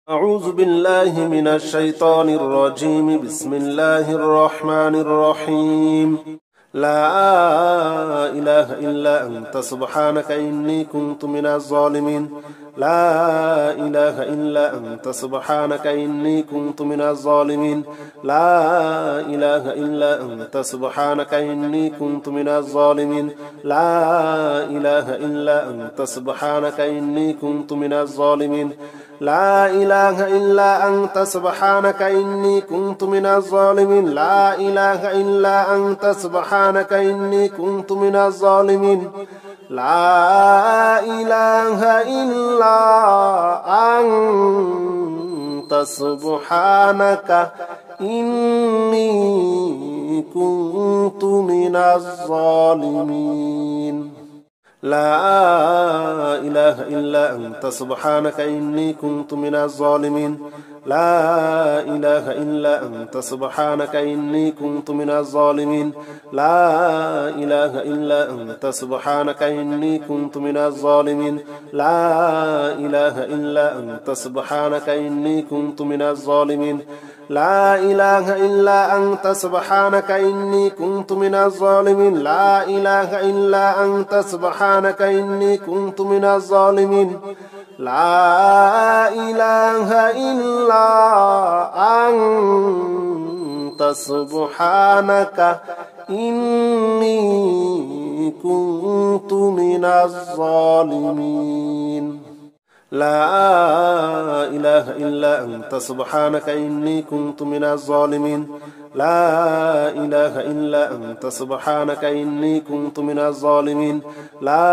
أعوذ بالله من الشيطان الرجيم. بسم الله الرحمن الرحيم. لا إله إلا أنت سبحانك إني كنت من الظالمين. لا إله إلا أنت سبحانك إني كنت من الظالمين. لا إله إلا أنت سبحانك إني كنت من الظالمين. لا إله إلا أنت سبحانك إني كنت من الظالمين. لا إله إلا أنت سبحانك إني كنت من الظالمين. لا إله إلا أنت سبحانك إني كنت من الظالمين. لا إله إلا أنت سبحانك إني كنت من الظالمين. لا إله إلا أنت سبحانك إني كنت من الظالمين. لا إله إلا أنت سبحانك إني كنت من الظالمين. لا إله إلا أنت سبحانك إني كنت من الظالمين. لا إله إلا أنت سبحانك إني كنت من الظالمين. لا إله إلا أنت سبحانك إني كنت من الظالمين. لا إله إلا أنت سبحانك إني كنت من الظالمين. لا إله إلا أنت سبحانك إني كنت من الظالمين. لا إله إلا أنت سبحانك إني كنت من الظالمين. لا إله إلا أنت سبحانك إني كنت من الظالمين. لا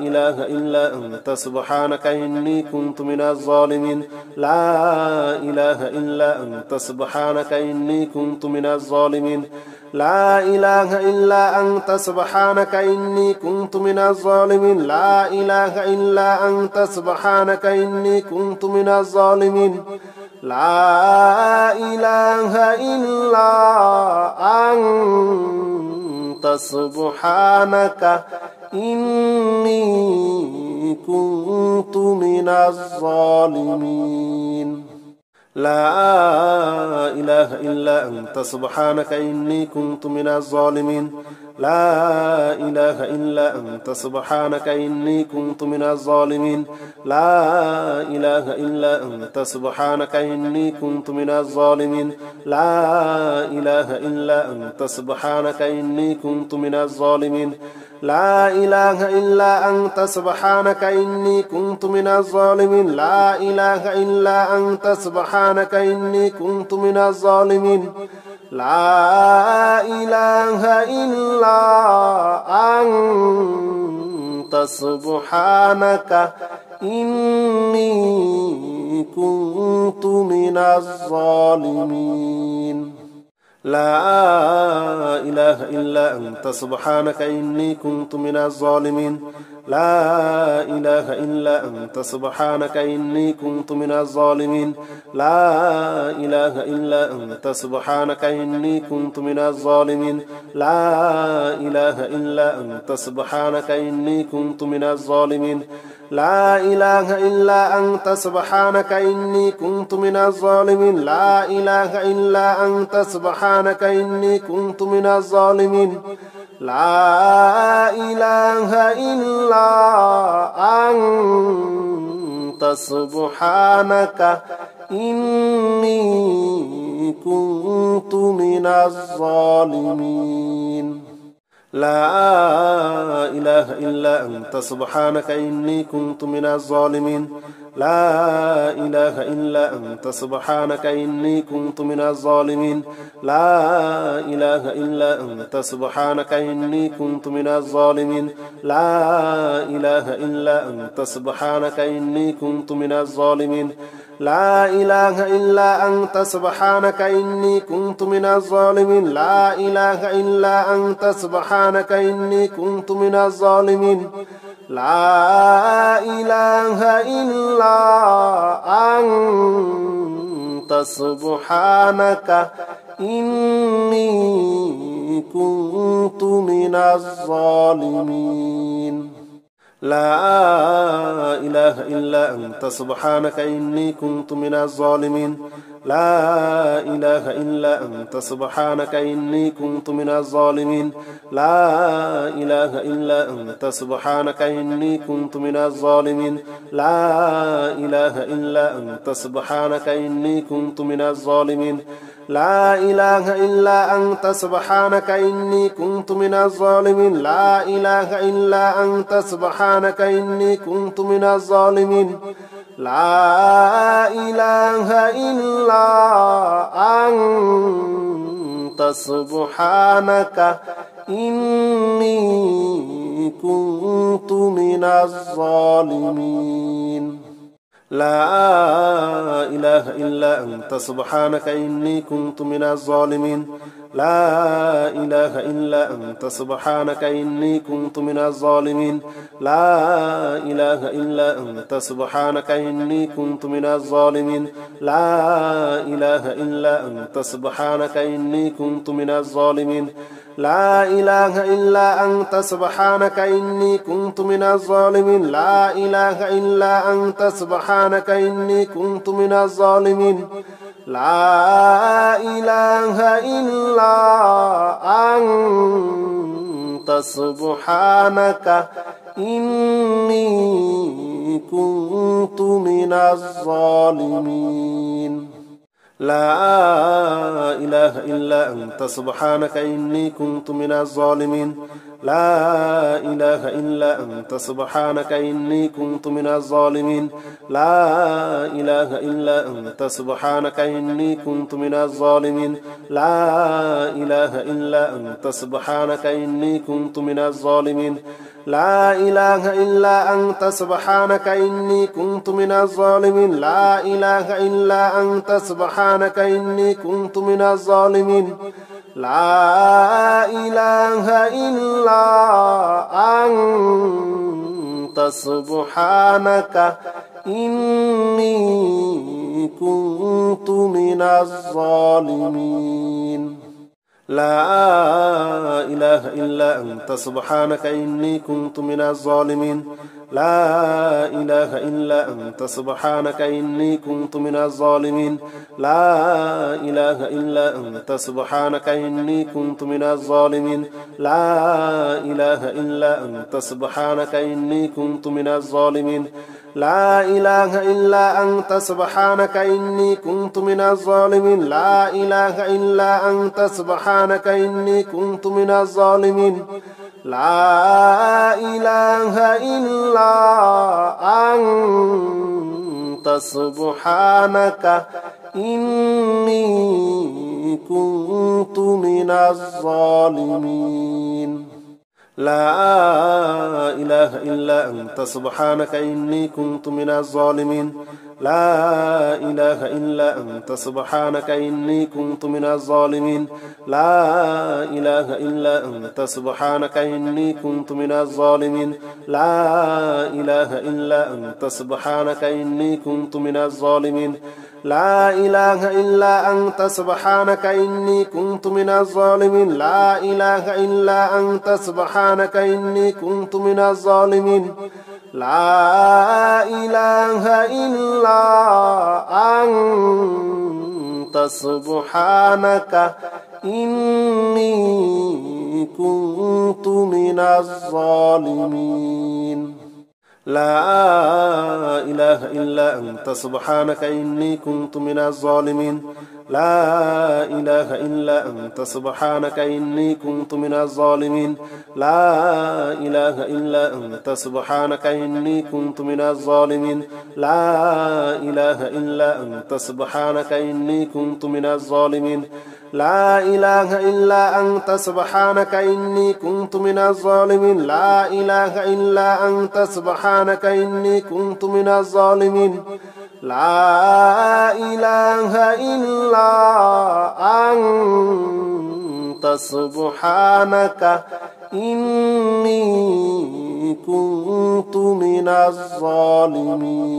إله إلا أنت سبحانك إني كنت من الظالمين. لا إله إلا أنت سبحانك إني كنت من الظالمين. لا إله إلا أنت سبحانك إني كنت من الظالمين. لا إله إلا أنت سبحانك إني كنت من الظالمين. لا إله إلا أنت سبحانك إني كنت من الظالمين. لا إله إلا أنت سبحانك إني كنت من الظالمين. لا إله إلا أنت سبحانك إني كنت من الظالمين. لا إله إلا أنت سبحانك إني كنت من الظالمين. لا إله إلا أنت سبحانك إني كنت من الظالمين. لا إله إلا أنت سبحانك إني كنت من الظالمين. لا إله إلا أنت سبحانك إني كنت من الظالمين. لا إله إلا أنت سبحانك إني كنت من الظالمين. لا إله إلا أنت سبحانك إني كنت من الظالمين. لا إله إلا أنت سبحانك إني كنت من الظالمين. لا إله إلا أنت سبحانك إني كنت من الظالمين. لا إله إلا أنت سبحانك إني كنت من الظالمين. لا إله إلا أنت سبحانك إني كنت من الظالمين. لا إله إلا أنت سبحانك إني كنت من الظالمين. لا إله إلا أنت سبحانك إني كنت من الظالمين. لا إله إلا أنت سبحانك إني كنت من الظالمين. لا إله إلا أنت سبحانك إني كنت من الظالمين. لا إله إلا أنت سبحانك إني كنت من الظالمين. لا إله إلا أنت سبحانك إني كنت من الظالمين. لا إله إلا أنت سبحانك إني كنت من الظالمين. لا إله إلا أنت سبحانك إني كنت من الظالمين. لا إله إلا أنت سبحانك إني كنت من الظالمين. لا إله إلا أنت سبحانك إني كنت من الظالمين لا إله إلا أنت سبحانك إني كنت من الظالمين لا إله إلا أنت سبحانك إني كنت من الظالمين لا إله إلا أنت سبحانك إني كنت من الظالمين لا إله إلا أنت سبحانك إني كنت من الظالمين لا إله إلا أنت سبحانك إني كنت من الظالمين لا إله إلا أنت سبحانك إني كنت من الظالمين لا إله إلا أنت سبحانك إني كنت من الظالمين لا إله إلا أنت سبحانك إني كنت من الظالمين لا إله إلا أنت سبحانك إني كنت من الظالمين لا إله إلا أنت سبحانك إني كنت من الظالمين لا إله إلا أنت سبحانك إني كنت من الظالمين لا إله إلا أنت سبحانك إني كنت من الظالمين لا إله إلا أنت سبحانك إني كنت من الظالمين لا إله إلا أنت سبحانك إني كنت من الظالمين لا إله إلا أنت سبحانك إني كنت من الظالمين لا إله إلا أنت سبحانك إني كنت من الظالمين لا إله إلا أنت سبحانك إني كنت من الظالمين لا إله إلا أنت سبحانك إني كنت من الظالمين لا إله إلا أنت سبحانك إني كنت من الظالمين لا إله إلا أنت سبحانك إني كنت من الظالمين لا إله إلا أنت سبحانك إني كنت من الظالمين لا إله إلا أنت سبحانك إني كنت من الظالمين لا إله إلا أنت سبحانك إني كنت من الظالمين لا إله إلا أنت سبحانك إني كنت من الظالمين لا إله إلا أنت سبحانك إني كنت من الظالمين لا إله إلا أنت سبحانك إني كنت من الظالمين لا إله إلا أنت سبحانك إني كنت من الظالمين لا إله إلا أنت سبحانك إني كنت من الظالمين لا إله إلا أنت سبحانك إني كنت من الظالمين لا إله إلا أنت سبحانك إني كنت من الظالمين لا إله إلا أنت سبحانك إني كنت من الظالمين لا إله إلا أنت سبحانك إني كنت من الظالمين لا إله إلا أنت سبحانك إني كنت من الظالمين لا إله إلا أنت سبحانك إني كنت من الظالمين لا إله إلا أنت سبحانك إني كنت من الظالمين لا إله إلا أنت سبحانك إني كنت من الظالمين لا إله إلا أنت سبحانك إني كنت من الظالمين لا إله إلا أنت سبحانك إني كنت من الظالمين لا إله إلا أنت سبحانك إني كنت من الظالمين لا إله إلا أنت سبحانك إني كنت من الظالمين لا إله إلا أنت سبحانك إني كنت من الظالمين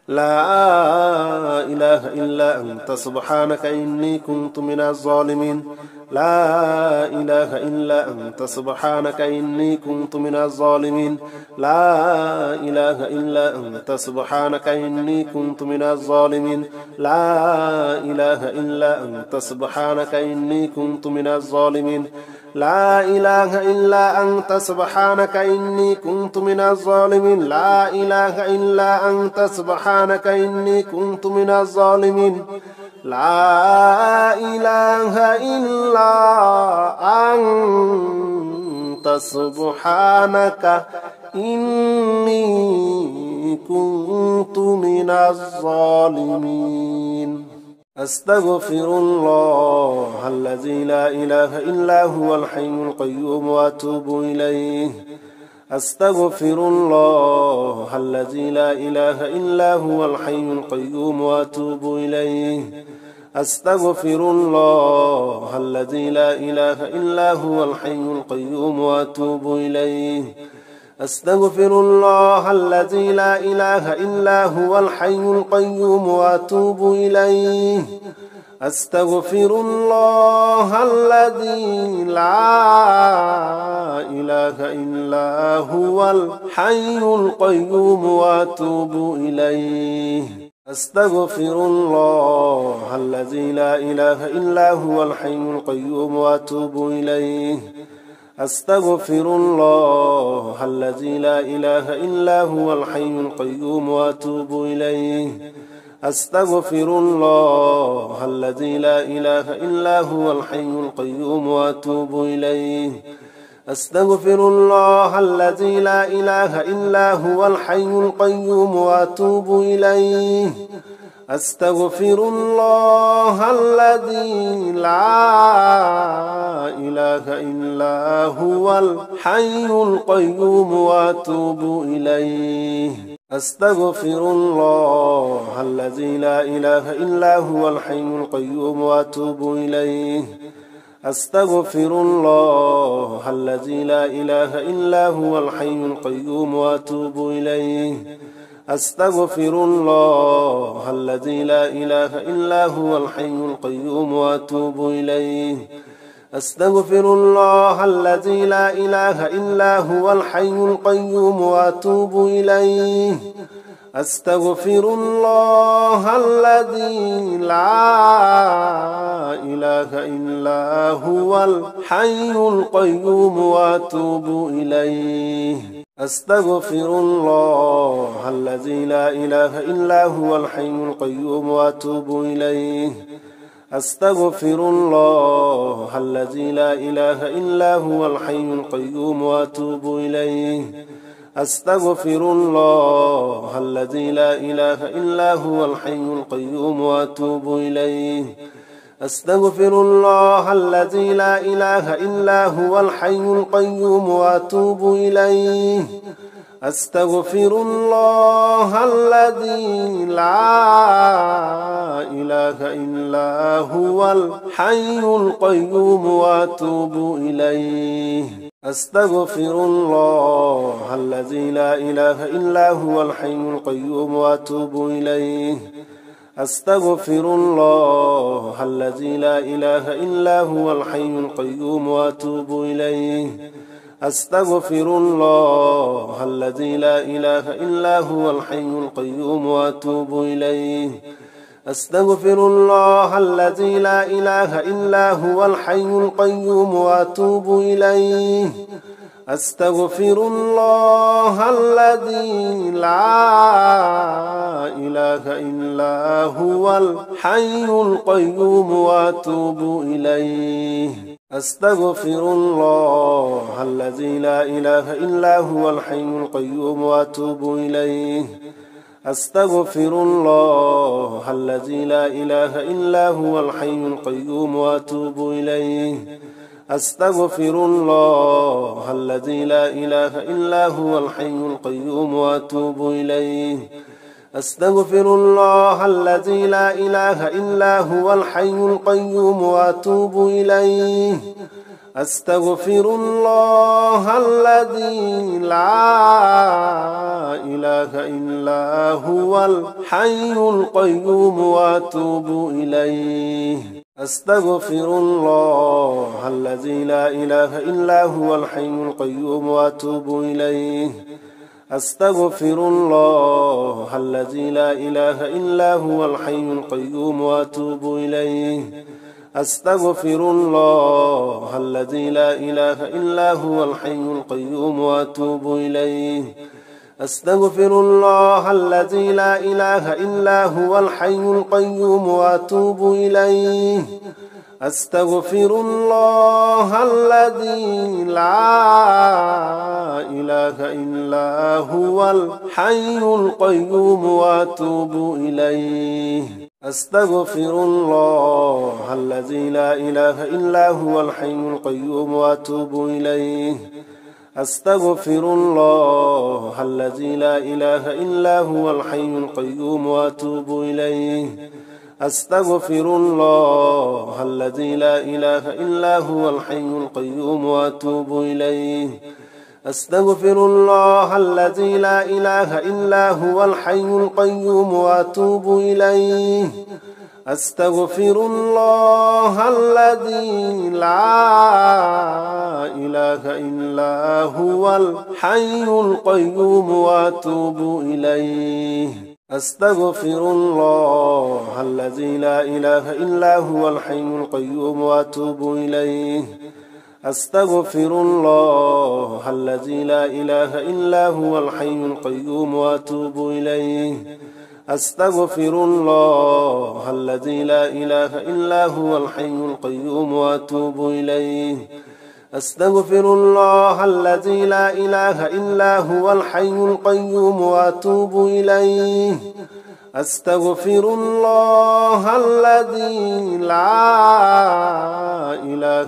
لا إله إلا أنت سبحانك إني كنت من الظالمين لا إله إلا أنت سبحانك إني كنت من الظالمين لا إله إلا أنت سبحانك إني كنت من الظالمين لا إله إلا أنت سبحانك إني كنت من الظالمين لا إله إلا أنت سبحانك إني كنت من الظالمين لا إله إلا أنت سبحانك إني كنت من الظالمين لا إله إلا أنت سبحانك إني كنت من الظالمين أستغفر الله الذي لا إله إلا هو الحي القيوم وأتوب إليه أستغفر الله الذي لا إله إلا هو الحي القيوم وأتوب إليه أستغفر الله الذي لا إله إلا هو الحي القيوم وأتوب إليه أستغفر الله الذي لا إله إلا هو الحي القيوم وأتوب إليه أستغفر الله الذي لا إله إلا هو الحي القيوم وأتوب إليه أستغفر الله الذي لا إله إلا هو الحي القيوم وأتوب إليه أستغفر الله الذي لا إله إلا هو الحي القيوم وأتوب إليه أستغفر الله الذي لا إله إلا هو الحي القيوم وأتوب إليه أستغفر الله الذي لا إله إلا هو الحي القيوم وأتوب إليه أستغفر الله الذي لا إله إلا هو الحي القيوم وأتوب إليه أستغفر الله الذي لا إله إلا هو الحي القيوم وأتوب إليه أستغفر الله الذي لا إله إلا هو الحي القيوم وأتوب إليه أستغفر الله الذي لا إله إلا هو الحي القيوم وأتوب إليه أستغفر الله الذي لا إله إلا هو الحي القيوم وأتوب إليه أستغفر الله الذي لا إله إلا هو الحي القيوم وأتوب إليه أستغفر الله الذي لا إله إلا هو الحي القيوم وأتوب إليه أستغفر الله الذي لا إله إلا هو الحي القيوم وأتوب إليه أستغفر الله الذي لا إله إلا هو الحي القيوم وأتوب إليه أستغفر الله الذي لا إله إلا هو الحي القيوم وأتوب إليه أستغفر الله الذي لا إله إلا هو الحي القيوم وأتوب إليه أستغفر الله الذي لا إله إلا هو الحي القيوم وأتوب إليه أستغفر الله الذي لا إله إلا هو الحي القيوم وأتوب إليه أستغفر الله الذي لا إله إلا هو الحي القيوم وأتوب إليه أستغفر الله الذي لا إله إلا هو الحي القيوم وأتوب إليه أستغفر الله الذي لا إله إلا هو الحي القيوم وأتوب إليه أستغفر الله الذي لا إله إلا هو الحي القيوم وأتوب إليه أستغفر الله الذي لا إله إلا هو الحي القيوم وأتوب إليه أستغفر الله الذي لا إله إلا هو الحي القيوم وأتوب إليه أستغفر الله الذي لا إله إلا هو الحي القيوم وأتوب إليه أستغفر الله الذي لا إله إلا هو الحي القيوم وأتوب إليه أستغفر الله الذي لا إله إلا هو الحي القيوم وأتوب إليه أستغفر الله الذي لا إله إلا هو الحي القيوم وأتوب إليه أستغفر الله الذي لا إله إلا هو الحي القيوم وأتوب إليه أستغفر الله الذي لا إله إلا هو الحي القيوم وأتوب إليه أستغفر الله الذي لا إله إلا هو الحي القيوم وأتوب إليه أستغفر الله الذي لا إله إلا هو الحي القيوم وأتوب إليه أستغفر الله الذي لا إله إلا هو الحي القيوم وأتوب إليه أستغفر الله الذي لا إله إلا هو الحي القيوم وأتوب إليه أستغفر الله الذي لا إله إلا هو الحي القيوم وأتوب إليه أستغفر الله الذي لا إله إلا هو الحي القيوم وأتوب إليه أستغفر الله الذي لا إله إلا هو الحي القيوم وأتوب إليه أستغفر الله الذي لا إله إلا هو الحي القيوم وأتوب إليه أستغفر الله الذي لا إله إلا هو الحي القيوم وأتوب إليه أستغفر الله الذي لا إله إلا هو الحي القيوم وأتوب إليه أستغفر الله الذي لا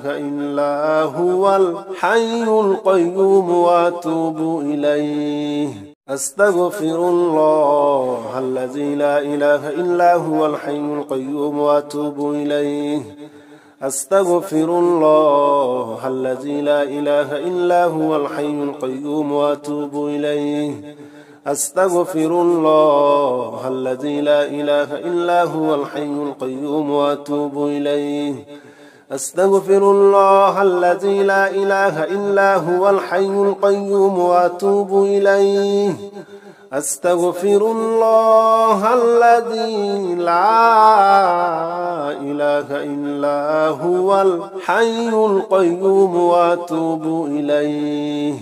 إله إلا هو الحي القيوم وأتوب إليه أستغفر الله الذي لا إله إلا هو الحي القيوم وأتوب إليه أستغفر الله الذي لا إله إلا هو الحي القيوم وأتوب إليه أستغفر الله الذي لا إله إلا هو الحي القيوم وأتوب إليه أستغفر الله الذي لا إله إلا هو الحي القيوم وأتوب إليه أستغفر الله الذي لا إله إلا هو الحي القيوم وأتوب إليه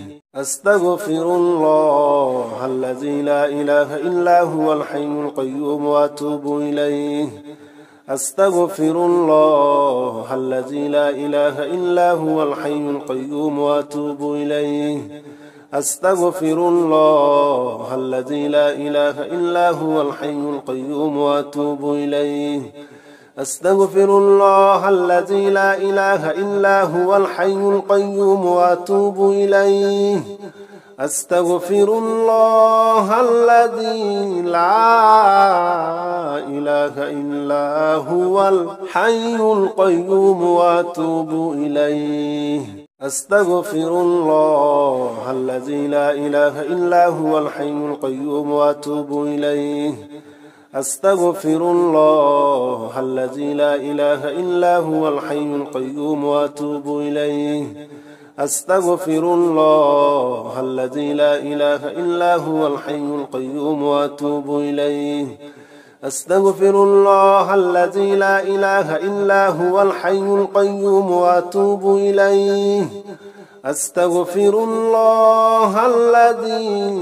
أستغفر الله الذي لا إله إلا هو الحي القيوم وأتوب إليه أستغفر الله الذي لا إله إلا هو الحي القيوم وأتوب إليه أستغفر الله الذي لا إله إلا هو الحي القيوم وأتوب إليه أستغفر الله الذي لا إله إلا هو الحي القيوم وأتوب إليه أستغفر الله الذي لا إله إلا هو الحي القيوم وأتوب إليه أستغفر الله الذي لا إله إلا هو الحي القيوم وأتوب إليه أستغفر الله الذي لا إله إلا هو الحي القيوم وأتوب إليه أستغفر الله الذي لا إله إلا هو الحي القيوم وأتوب إليه أستغفر الله الذي لا إله إلا هو الحي القيوم وأتوب إليه أستغفر الله الذي لا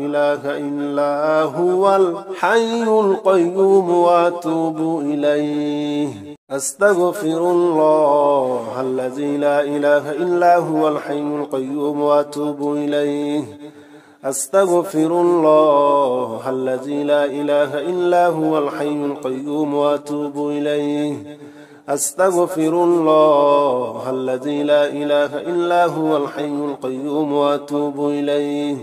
إله إلا هو الحي القيوم وأتوب إليه أستغفر الله الذي لا إله إلا هو الحي القيوم وأتوب إليه أستغفر الله الذي لا إله إلا هو الحي القيوم وأتوب إليه أستغفر الله الذي لا إله إلا هو الحي القيوم وأتوب إليه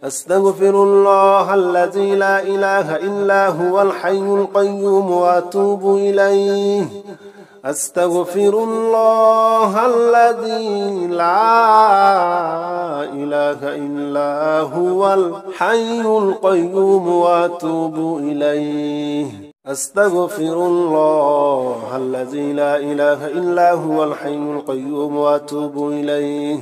أستغفر الله الذي لا إله إلا هو الحي القيوم وأتوب إليه أستغفر الله الذي لا إله إلا هو الحي القيوم وأتوب إليه أستغفر الله الذي لا إله إلا هو الحي القيوم وأتوب إليه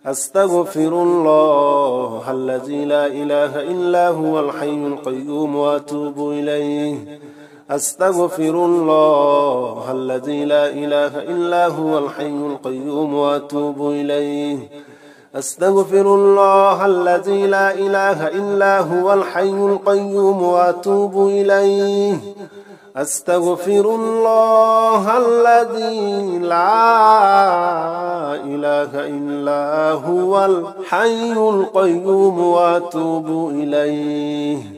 أستغفر الله الذي لا إله إلا هو الحي القيوم وأتوب إليه أستغفر الله الذي لا إله إلا هو الحي القيوم وأتوب إليه أستغفر الله الذي لا إله إلا هو الحي القيوم وأتوب إليه أستغفر الله الذي لا إله إلا هو الحي القيوم وأتوب إليه